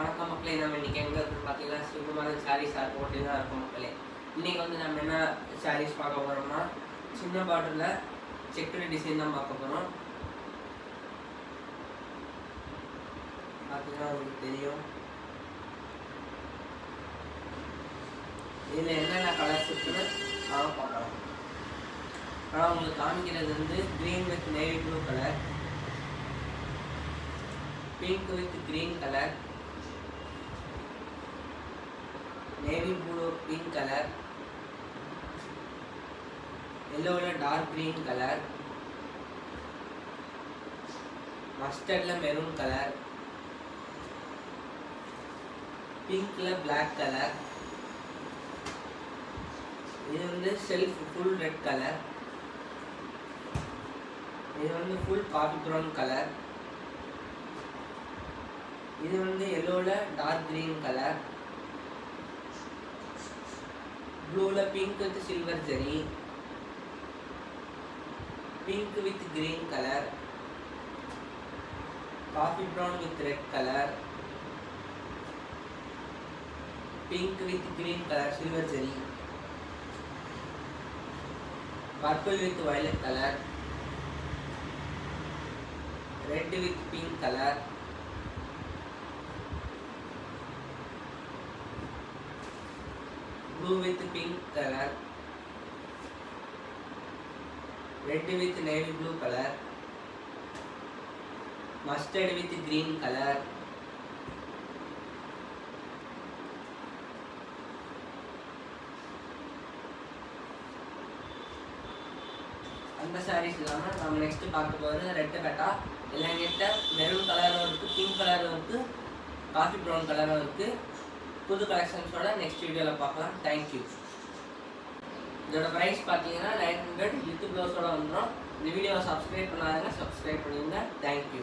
வணக்கம் மக்களே. நம்ம இன்றைக்கி எங்கே இருக்குன்னு பார்த்தீங்கன்னா சுகுமாரன் சாரீஸ் போட்டு தான் இருக்கும் மக்களே. இன்றைக்கி வந்து நம்ம என்ன சாரீஸ் பார்க்க போகிறோம்னா சின்ன பாட்டிலில் செக்குடு டிசைன் தான் பார்க்க போகிறோம். பார்த்தீங்கன்னா உங்களுக்கு தெரியும் இதில் என்னென்ன கலர்ஸ் இருக்குன்னு பார்க்கலாம். ஆனால் உங்களுக்கு காமிக்கிறது வந்து green with navy blue colour, pink with green colour, navy blue pink colour, எல்லோவில் டார்க் க்ரீன் கலர், மஸ்டர்டில் மெரூன் கலர், பிங்க்கில் பிளாக் கலர், இது வந்து செல்ஃப் ஃபுல் ரெட் கலர், இது வந்து ஃபுல் காஃபி ப்ரௌன் கலர், இது வந்து எல்லோவில் டார்க் க்ரீன் கலர், ப்ளூவில் pink with silver zari, pink with green colour, coffee brown with red colour, pink with green colour silver zari, purple with violet colour, red with pink colour, blue with pink color, red with navy blue color, mustard with green color, அந்த சாரீஸ் இல்லாமல் நம்ம next பார்க்க போகிறது red கட்டா. இதில் எங்கிட்ட maroon கலரும் இருக்குது, pink கலரும் இருக்குது, காஃபி ப்ரௌன் கலரும் இருக்குது. புது கலெக்ஷன்ஸோட நெக்ஸ்ட் வீடியோவில் பார்க்கலாம். தேங்க்யூ. இதோட ப்ரைஸ் பார்த்தீங்கன்னா 900 வித் ப்ளவுஸோட வந்துடும். இந்த வீடியோவை சப்ஸ்கிரைப் பண்ணாதுங்க, சப்ஸ்கிரைப் பண்ணிடுங்க. தேங்க்யூ.